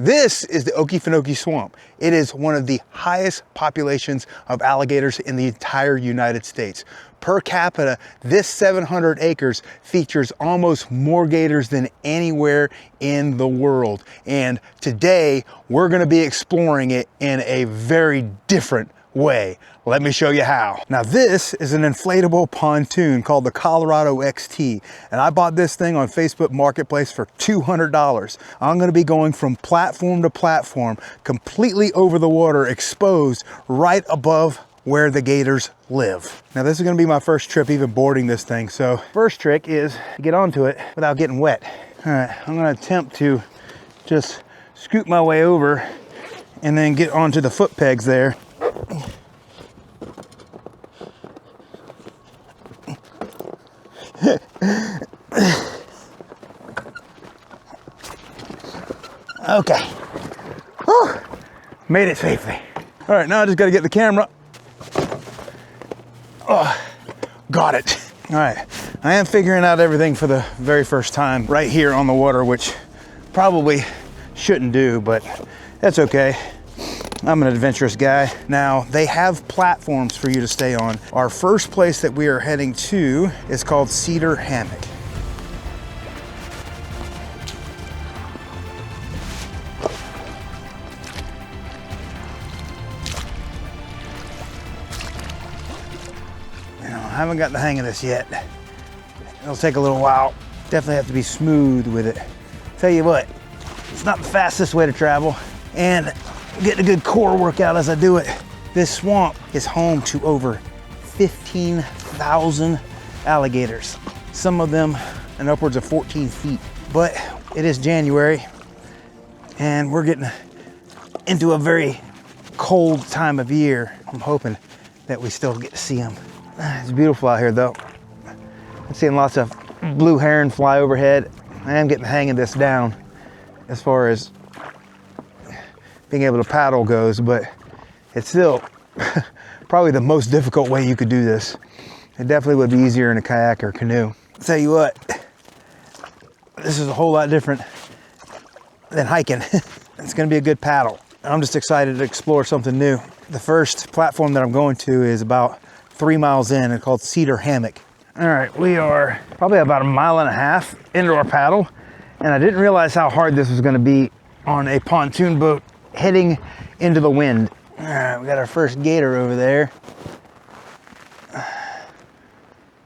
This is the Okefenokee Swamp. It is one of the highest populations of alligators in the entire United States. Per capita, this 700 acres features almost more gators than anywhere in the world. And today, we're gonna be exploring it in a very different way. Let me show you how. Now this is an inflatable pontoon called the Colorado XT, and I bought this thing on Facebook Marketplace for $200. I'm going to be going from platform to platform, completely over the water, exposed right above where the gators live. Now this is going to be my first trip even boarding this thing, so first trick is to get onto it without getting wet. All right, I'm going to attempt to just scoot my way over and then get onto the foot pegs there. Okay. Whew. Made it safely. All right, now I just got to get the camera. Oh, got it. All right, I am figuring out everything for the very first time right here on the water, which probably shouldn't do, but that's okay. I'm an adventurous guy. Now, they have platforms for you to stay on. Our first place that we are heading to is called Cedar Hammock. Now, I haven't got the hang of this yet. It'll take a little while. Definitely have to be smooth with it. Tell you what, it's not the fastest way to travel, and getting a good core workout as I do it. This swamp is home to over 15,000 alligators. Some of them in upwards of 14 feet. But it is January and we're getting into a very cold time of year. I'm hoping that we still get to see them. It's beautiful out here though. I'm seeing lots of blue heron fly overhead. I am getting the hang of this down as far as being able to paddle goes, but it's still probably the most difficult way you could do this. It definitely would be easier in a kayak or canoe. I'll tell you what, this is a whole lot different than hiking. It's gonna be a good paddle. I'm just excited to explore something new. The first platform that I'm going to is about 3 miles in. It's called Cedar Hammock. All right, we are probably about 1.5 miles into our paddle, and I didn't realize how hard this was gonna be on a pontoon boat heading into the wind. All right, we got our first gator over there.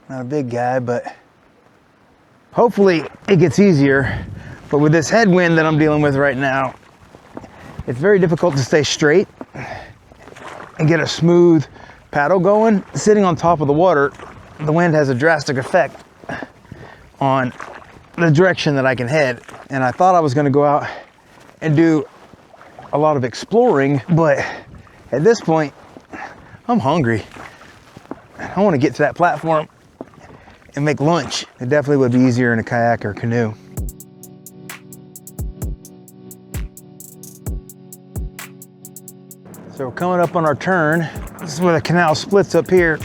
Not a big guy, but hopefully it gets easier. But with this headwind that I'm dealing with right now, it's very difficult to stay straight and get a smooth paddle going. Sitting on top of the water, the wind has a drastic effect on the direction that I can head. And I thought I was gonna go out and do a lot of exploring, but at this point, I'm hungry. I want to get to that platform and make lunch. It definitely would be easier in a kayak or canoe. So we're coming up on our turn. This is where the canal splits up here.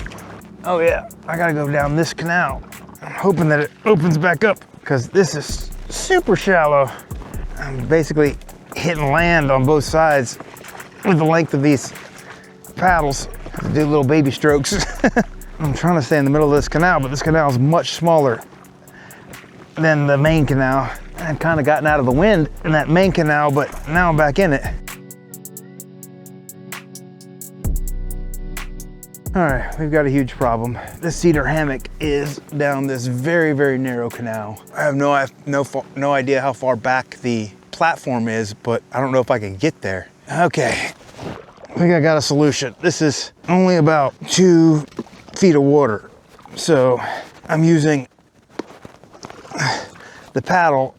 Oh yeah, I gotta go down this canal. I'm hoping that it opens back up because this is super shallow. I'm basically hitting land on both sides with the length of these paddles. Do little baby strokes. I'm trying to stay in the middle of this canal, but this canal is much smaller than the main canal. I've kind of gotten out of the wind in that main canal, but now I'm back in it. All right, we've got a huge problem. This Cedar Hammock is down this very, very narrow canal. I have no idea how far back the platform is, but I don't know if I can get there. Okay, I think I got a solution. This is only about 2 feet of water. So I'm using the paddle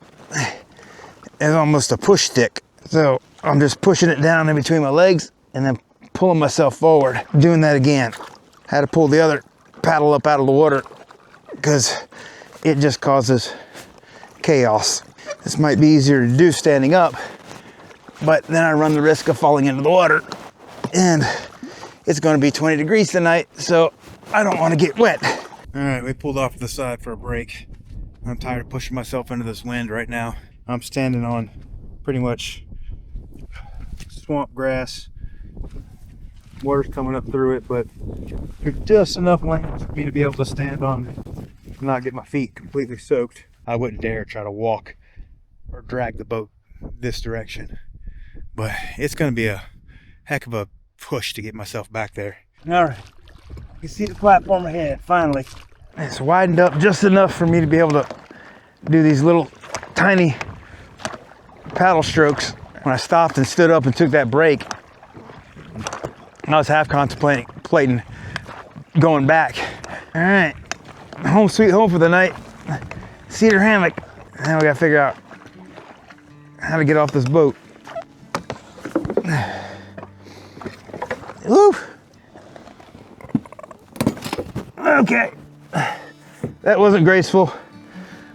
as almost a push stick. So I'm just pushing it down in between my legs and then pulling myself forward. Doing that again. Had to pull the other paddle up out of the water because it just causes chaos. This might be easier to do standing up, but then I run the risk of falling into the water. And it's gonna be 20 degrees tonight, so I don't wanna get wet. All right, we pulled off to the side for a break. I'm tired of pushing myself into this wind right now. I'm standing on pretty much swamp grass. Water's coming up through it, but there's just enough land for me to be able to stand on and not get my feet completely soaked. I wouldn't dare try to walk or drag the boat this direction, but it's going to be a heck of a push to get myself back there. All right, you can see the platform ahead. Finally, it's widened up just enough for me to be able to do these little tiny paddle strokes. When I stopped and stood up and took that break, I was half contemplating going back. All right, home sweet home for the night. Cedar hammock. Now we gotta figure out how to get off this boat. Woo! Okay, that wasn't graceful,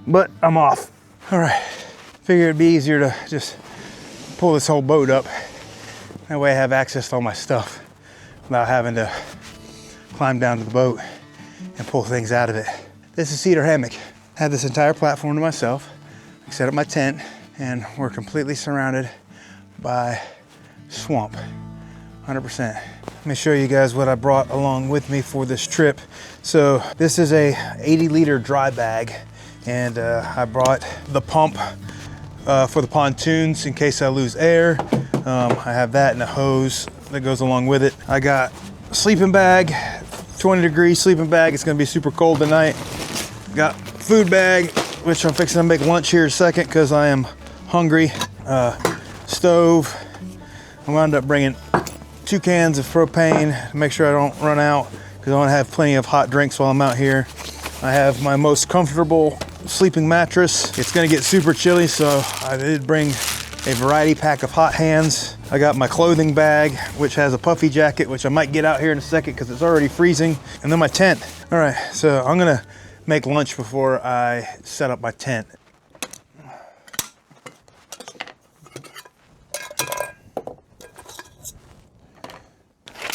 but I'm off. All right, figured it'd be easier to just pull this whole boat up. That way I have access to all my stuff without having to climb down to the boat and pull things out of it. This is Cedar hammock. I have this entire platform to myself. I set up my tent and we're completely surrounded by swamp, 100%. Let me show you guys what I brought along with me for this trip. So this is a 80-liter dry bag, and I brought the pump for the pontoons in case I lose air. I have that and a hose that goes along with it. I got a sleeping bag, 20-degree sleeping bag. It's gonna be super cold tonight. Got food bag, which I'm fixing to make lunch here in a second because I am hungry. Stove. I wound up bringing 2 cans of propane to make sure I don't run out because I want to have plenty of hot drinks while I'm out here. I have my most comfortable sleeping mattress. It's gonna get super chilly, so I did bring a variety pack of hot hands. I got my clothing bag, which has a puffy jacket, which I might get out here in a second because it's already freezing. And then my tent. All right, so I'm gonna make lunch before I set up my tent.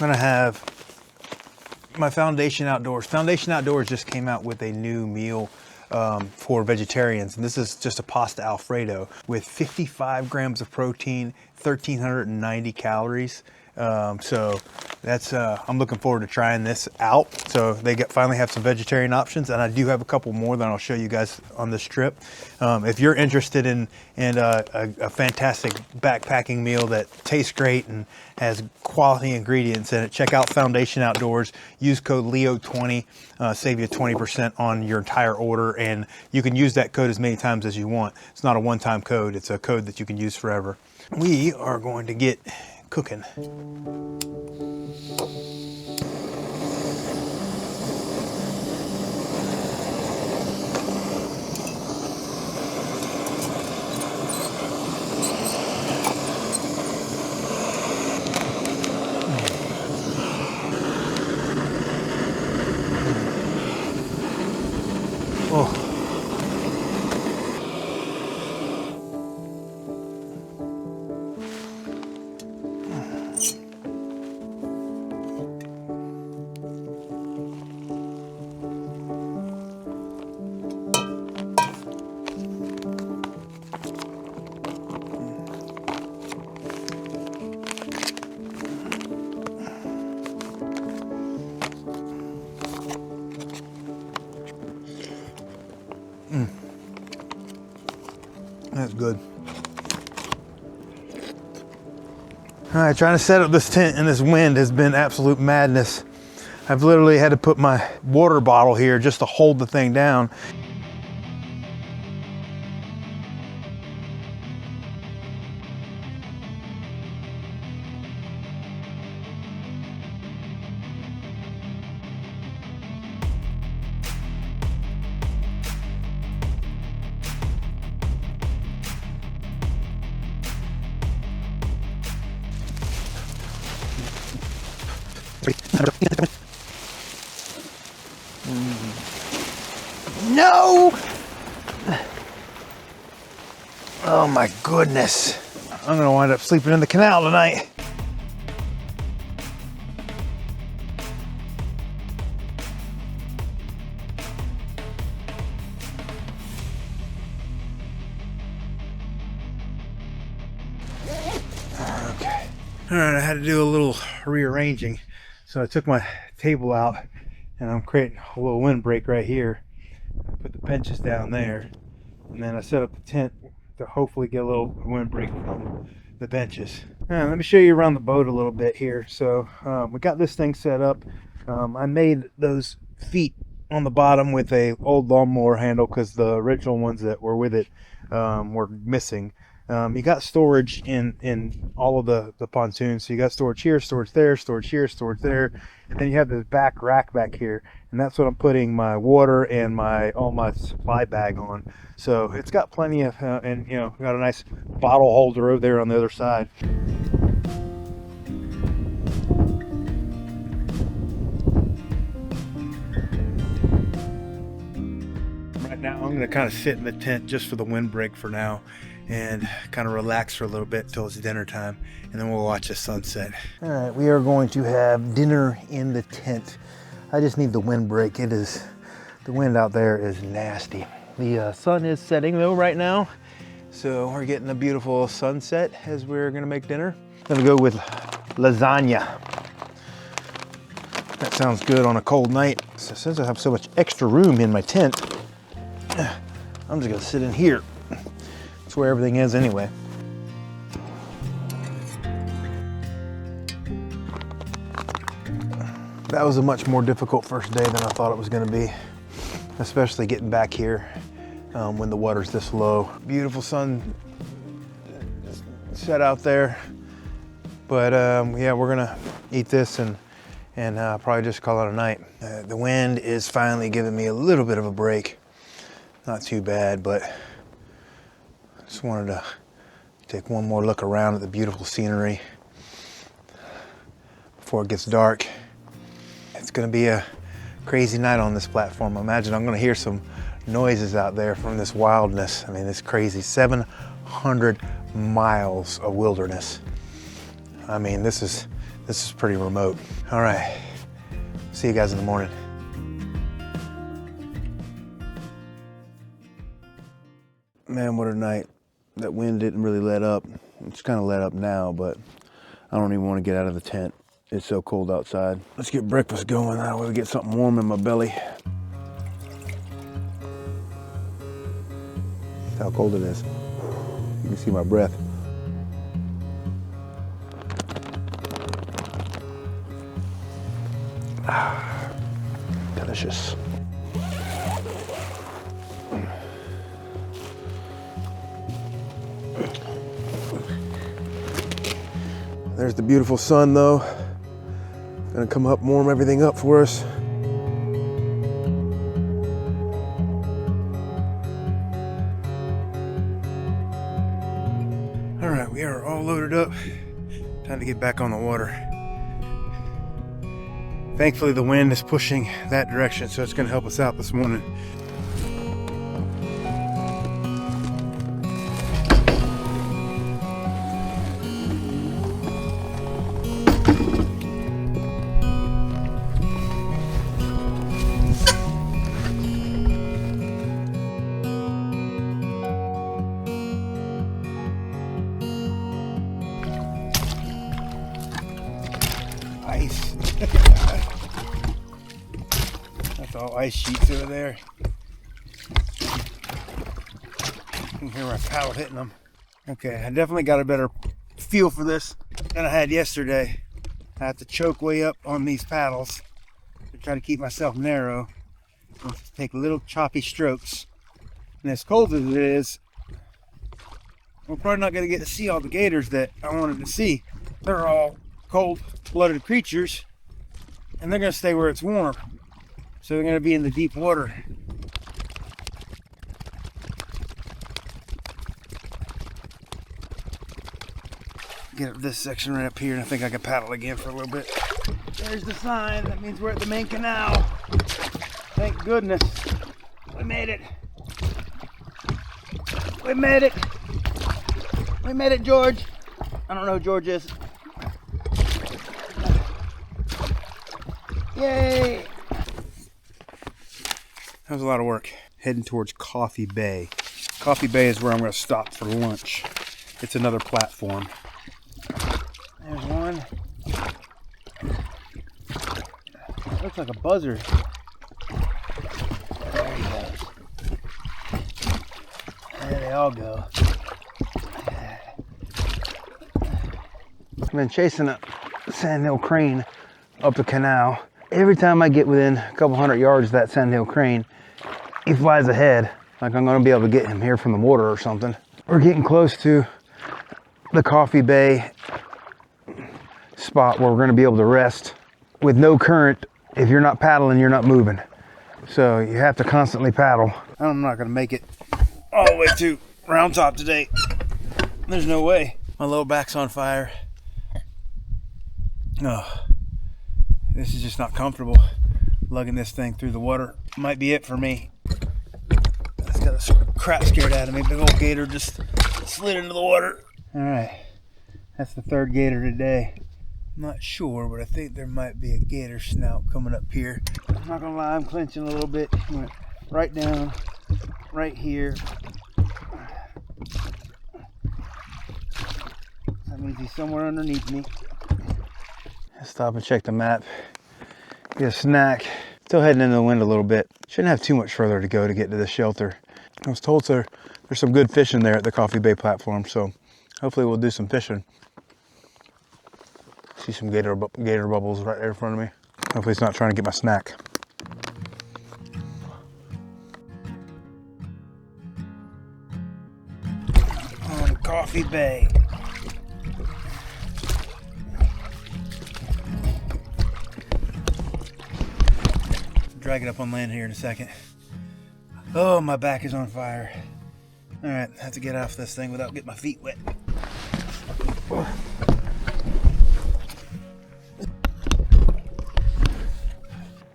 I'm gonna have my Foundation Outdoors. Foundation Outdoors just came out with a new meal for vegetarians, and this is just a pasta Alfredo with 55 grams of protein, 1,390 calories. So that's I'm looking forward to trying this out. So they finally have some vegetarian options, and I do have a couple more that I'll show you guys on this trip. If you're interested in a fantastic backpacking meal that tastes great and has quality ingredients in it, check out Foundation Outdoors. Use code LEO20, save you 20% on your entire order, and you can use that code as many times as you want. It's not a one-time code, it's a code that you can use forever. We are going to get cooking. Oh. That's good. All right, trying to set up this tent in this wind has been absolute madness. I've literally had to put my water bottle here just to hold the thing down. No! Oh my goodness. I'm gonna wind up sleeping in the canal tonight. Okay. All right, I had to do a little rearranging. So I took my table out and I'm creating a little windbreak right here. I put the benches down there, and then I set up the tent to hopefully get a little windbreak from the benches. Let me show you around the boat a little bit here. So we got this thing set up. I made those feet on the bottom with a old lawnmower handle because the original ones that were with it were missing. You got storage in all of the pontoons. So you got storage here, storage there, storage here, storage there, and then you have this back rack back here, and that's what I'm putting my water and all my supply bag on. So it's got plenty of, and you know, got a nice bottle holder over there on the other side. Right now, I'm going to kind of sit in the tent just for the windbreak for now, and kind of relax for a little bit till it's dinner time, and then we'll watch the sunset. All right, we are going to have dinner in the tent. I just need the windbreak. The wind out there is nasty. The sun is setting though right now, so we're getting a beautiful sunset as we're gonna make dinner. I'm gonna go with lasagna. That sounds good on a cold night. So since I have so much extra room in my tent, I'm just gonna sit in here. That's where everything is anyway. That was a much more difficult first day than I thought it was going to be, especially getting back here when the water's this low. Beautiful sun set out there, but yeah, we're gonna eat this and probably just call it a night. The wind is finally giving me a little bit of a break. Not too bad, but just wanted to take one more look around at the beautiful scenery before it gets dark. It's gonna be a crazy night on this platform. I imagine I'm gonna hear some noises out there from this wildness. I mean, it's crazy. 700 miles of wilderness. I mean, this is pretty remote. All right, see you guys in the morning. Man, what a night. That wind didn't really let up. It's kind of let up now, but I don't even want to get out of the tent. It's so cold outside. Let's get breakfast going. That way we get something warm in my belly. That's how cold it is. You can see my breath. Ah, delicious. There's the beautiful sun though. Gonna come up, warm everything up for us. All right, we are all loaded up. Time to get back on the water. Thankfully the wind is pushing that direction, so it's gonna help us out this morning. Ice. That's all ice sheets over there. You can hear my paddle hitting them. Okay, I definitely got a better feel for this than I had yesterday. I have to choke way up on these paddles to try to keep myself narrow and take little choppy strokes. And as cold as it is, we're probably not going to get to see all the gators that I wanted to see. They're all cold-blooded creatures, and they're going to stay where it's warm. So they're going to be in the deep water. Get up this section right up here, and I think I can paddle again for a little bit. There's the sign. That means we're at the main canal. Thank goodness. We made it. We made it. We made it, George. I don't know who George is. Yay! That was a lot of work. Heading towards Coffee Bay. Coffee Bay is where I'm going to stop for lunch. It's another platform. There's one. looks like a buzzard. There he goes. There they all go. I've been chasing a sandhill crane up the canal. Every time I get within a couple hundred yards of that sandhill crane, he flies ahead, like I'm gonna be able to get him here from the water or something. We're getting close to the Coffee Bay spot where we're gonna be able to rest. With no current, if you're not paddling, you're not moving. So you have to constantly paddle. I'm not gonna make it all the way to Round Top today. There's no way. My lower back's on fire. Oh, this is just not comfortable. Lugging this thing through the water might be it for me. It's got the crap scared out of me. Big old gator just slid into the water. All right, that's the third gator today. I'm not sure, but I think there might be a gator snout coming up here. I'm not gonna lie, I'm clenching a little bit. Went right down, right here. That means he's somewhere underneath me. Stop and check the map. Get a snack. Still heading into the wind a little bit. Shouldn't have too much further to go to get to the shelter. I was told there's some good fishing there at the Coffee Bay platform, so hopefully we'll do some fishing. See some gator bubbles right there in front of me. Hopefully it's not trying to get my snack. On Coffee Bay. Drag it up on land here in a second. Oh, my back is on fire. All right, I have to get off this thing without getting my feet wet. All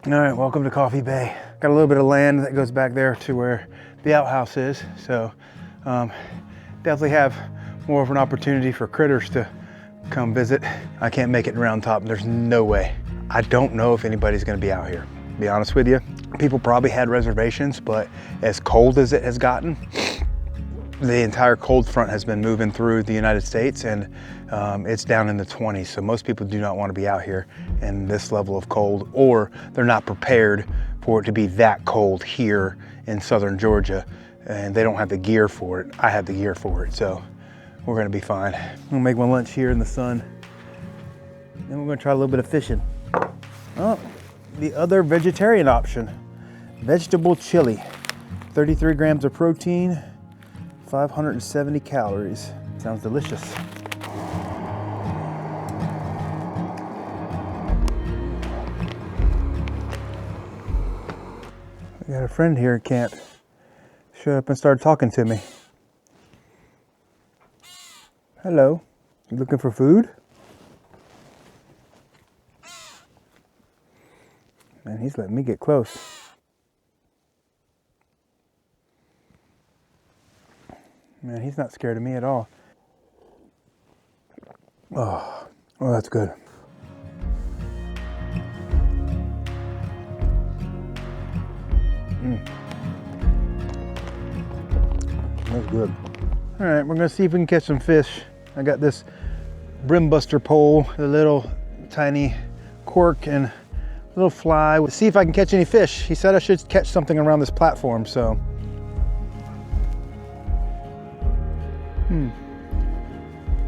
right, welcome to Coffee Bay. Got a little bit of land that goes back there to where the outhouse is. So definitely have more of an opportunity for critters to come visit. I can't make it in Round Top. There's no way. I don't know if anybody's gonna be out here. To be honest with you, people probably had reservations, but as cold as it has gotten, the entire cold front has been moving through the United States, and it's down in the 20s. So most people do not want to be out here in this level of cold, or they're not prepared for it to be that cold here in southern Georgia, and they don't have the gear for it. I have the gear for it, so we're gonna be fine. I'm gonna make my lunch here in the sun. Then we're gonna try a little bit of fishing. Oh, the other vegetarian option, vegetable chili. 33 grams of protein, 570 calories. Sounds delicious. I got a friend here at camp. Showed up and started talking to me. Hello, you looking for food? Man, he's letting me get close. Man, he's not scared of me at all. Oh, that's good. That's good. All right, we're gonna see if we can catch some fish. I got this brim buster pole, a little tiny cork and a little fly. We'll see if I can catch any fish. He said I should catch something around this platform, so.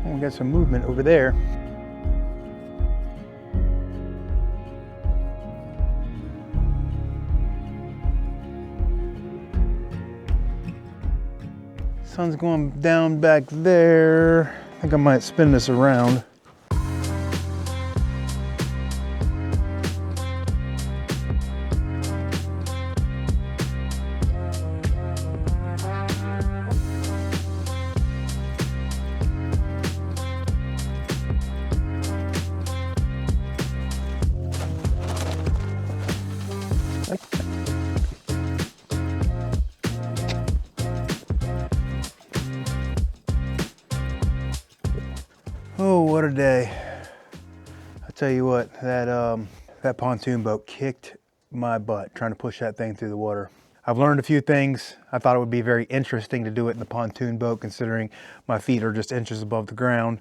We got some movement over there. Sun's going down back there. I think I might spin this around. Oh, what a day. I tell you what, that pontoon boat kicked my butt trying to push that thing through the water. I've learned a few things. I thought it would be very interesting to do it in the pontoon boat, considering my feet are just inches above the ground,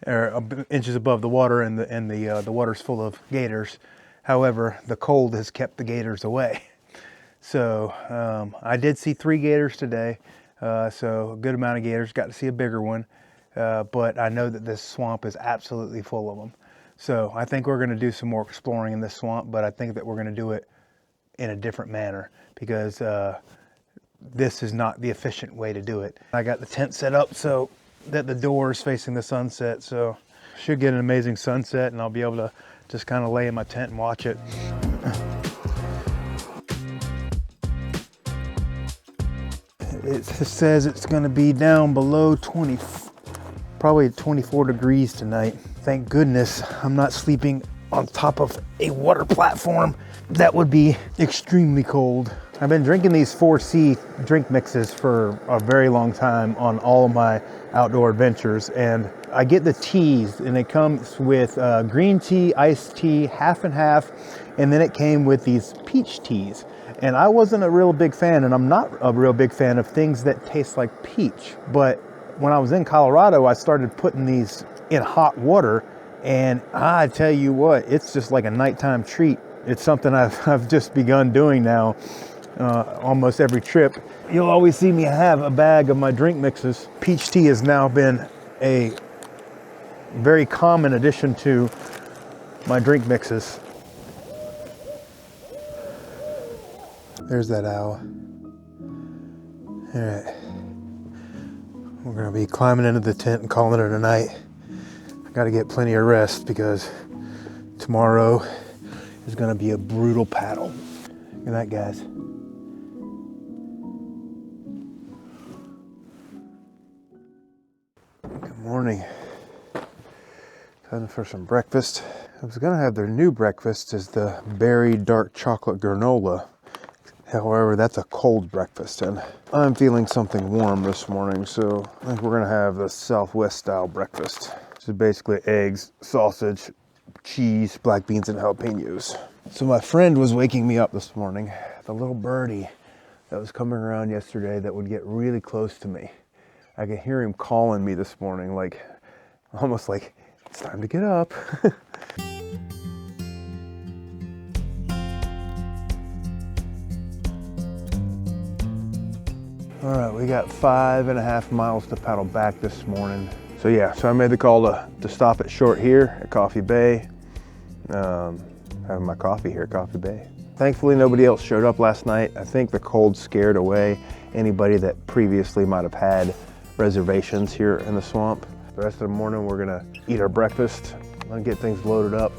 or inches above the water, and the water's full of gators. However, the cold has kept the gators away. So I did see 3 gators today, so a good amount of gators. Got to see a bigger one, but I know that this swamp is absolutely full of them. So I think we're going to do some more exploring in this swamp, but I think that we're going to do it in a different manner because this is not the efficient way to do it. I got the tent set up so that the door is facing the sunset, so should get an amazing sunset, and I'll be able to just kind of lay in my tent and watch it. It says it's going to be down below 20, probably 24 degrees tonight. Thank goodness I'm not sleeping on top of a water platform. That would be extremely cold. I've been drinking these 4C drink mixes for a very long time on all of my outdoor adventures, and I get the teas, and it comes with green tea, iced tea, half and half, and then it came with these peach teas. And I wasn't a real big fan, and I'm not a real big fan of things that taste like peach. But when I was in Colorado, I started putting these in hot water, and I tell you what, it's just like a nighttime treat. It's something I've just begun doing now, almost every trip. You'll always see me have a bag of my drink mixes. Peach tea has now been a very common addition to my drink mixes. There's that owl. All right. We're gonna be climbing into the tent and calling it a night. I gotta get plenty of rest because tomorrow is gonna be a brutal paddle. Look at that, guys. Good morning. Time for some breakfast. I was gonna have their new breakfast is the berry dark chocolate granola. However, that's a cold breakfast, and I'm feeling something warm this morning, so I think we're gonna have the Southwest style breakfast. Which is basically eggs, sausage, cheese, black beans, and jalapenos. So my friend was waking me up this morning. The little birdie that was coming around yesterday that would get really close to me. I could hear him calling me this morning, like, almost like, it's time to get up. All right, we got 5.5 miles to paddle back this morning. So yeah, so I made the call to stop it short here at Coffee Bay. Having my coffee here at Coffee Bay. Thankfully, nobody else showed up last night. I think the cold scared away anybody that previously might have had reservations here in the swamp. The rest of the morning, we're gonna eat our breakfast. I'm gonna get things loaded up.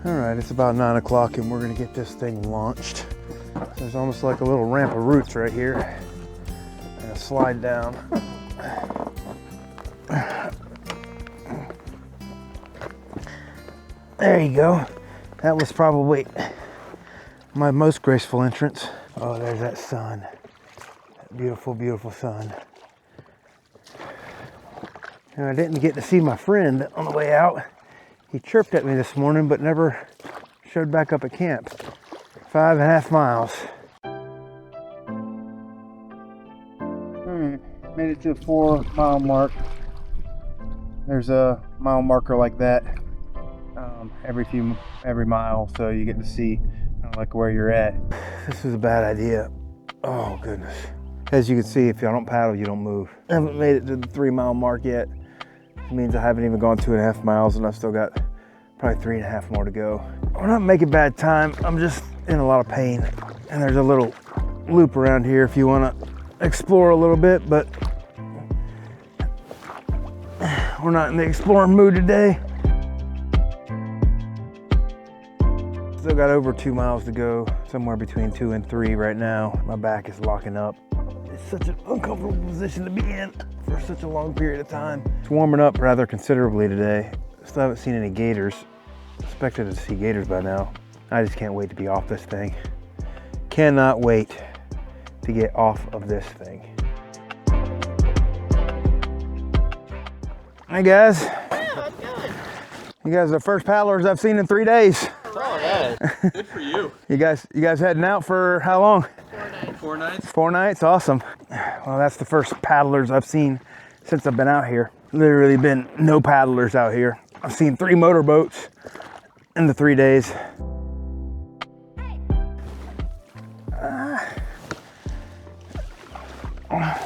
All right, it's about 9 o'clock and we're gonna get this thing launched. There's almost like a little ramp of roots right here. And a slide down. There you go. That was probably my most graceful entrance. Oh, there's that sun. That beautiful, beautiful sun. And I didn't get to see my friend on the way out. He chirped at me this morning, but never showed back up at camp. 5.5 miles. Made it to the 4-mile mark. There's a mile marker like that every mile, so you get to see kind of like where you're at. This is a bad idea. Oh goodness. As you can see, if you don't paddle, you don't move. I haven't made it to the 3-mile mark yet. It means I haven't even gone 2.5 miles, and I've still got probably 3.5 more to go. We're not making bad time. I'm just in a lot of pain. And there's a little loop around here if you want to explore a little bit, but we're not in the exploring mood today. Still got over 2 miles to go, somewhere between 2 and 3 right now. My back is locking up. It's such an uncomfortable position to be in for such a long period of time. It's warming up rather considerably today. Still haven't seen any gators. Expected to see gators by now. I just can't wait to be off this thing. Cannot wait to get off of this thing. Hey guys. Yeah, that's good. You guys are the first paddlers I've seen in 3 days. Oh yeah, good for you. You guys heading out for how long? 4 nights. 4 nights. 4 nights, awesome. Well, that's the first paddlers I've seen since I've been out here. literally been no paddlers out here. I've seen 3 motorboats in the 3 days.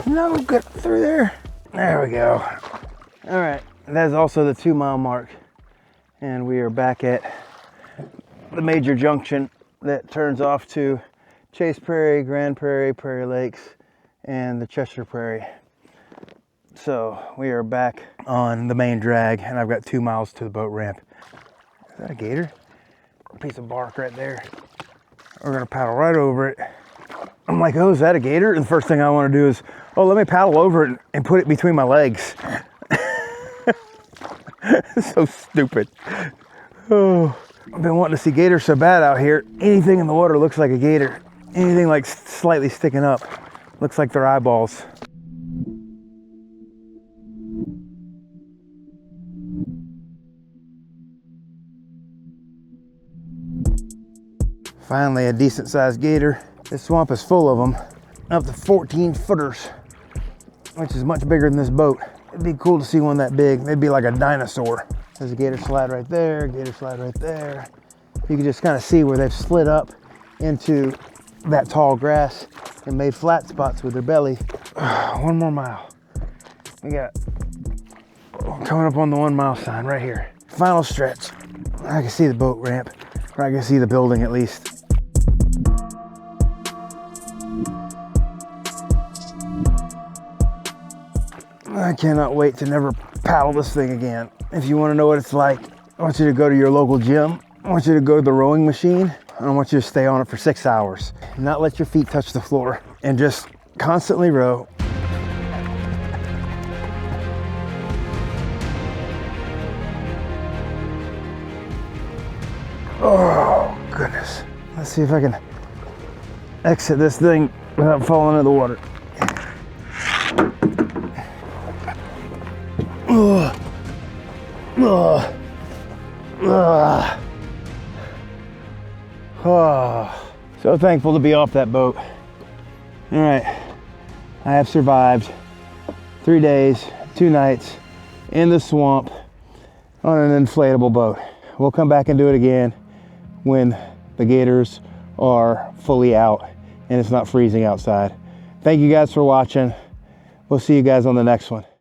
No, get through there. There we go. All right, that's also the 2-mile mark. And we are back at the major junction that turns off to Chase Prairie, Grand Prairie, Prairie Lakes, and the Chester Prairie. So we are back on the main drag, and I've got 2 miles to the boat ramp. Is that a gator? A piece of bark right there. We're gonna paddle right over it. I'm like, oh, is that a gator? And the first thing I want to do is, oh, let me paddle over it and put it between my legs. So stupid. Oh, I've been wanting to see gators so bad out here. Anything in the water looks like a gator. Anything like slightly sticking up looks like their eyeballs. Finally, a decent sized gator. This swamp is full of them, up to 14 footers, which is much bigger than this boat. It'd be cool to see one that big. They'd be like a dinosaur. There's a gator slide right there, gator slide right there. You can just kind of see where they've slid up into that tall grass and made flat spots with their belly. 1 more mile. We got coming up on the 1 mile sign right here. Final stretch. I can see the boat ramp, or I can see the building at least. I cannot wait to never paddle this thing again. If you want to know what it's like, I want you to go to your local gym. I want you to go to the rowing machine. And I want you to stay on it for 6 hours. Not let your feet touch the floor and just constantly row. Oh, goodness. Let's see if I can exit this thing without falling into the water. Ugh. Ugh. Ugh. Oh, so thankful to be off that boat. All right, I have survived 3 days, 2 nights in the swamp on an inflatable boat. We'll come back and do it again when the gators are fully out and it's not freezing outside. Thank you guys for watching. We'll see you guys on the next one.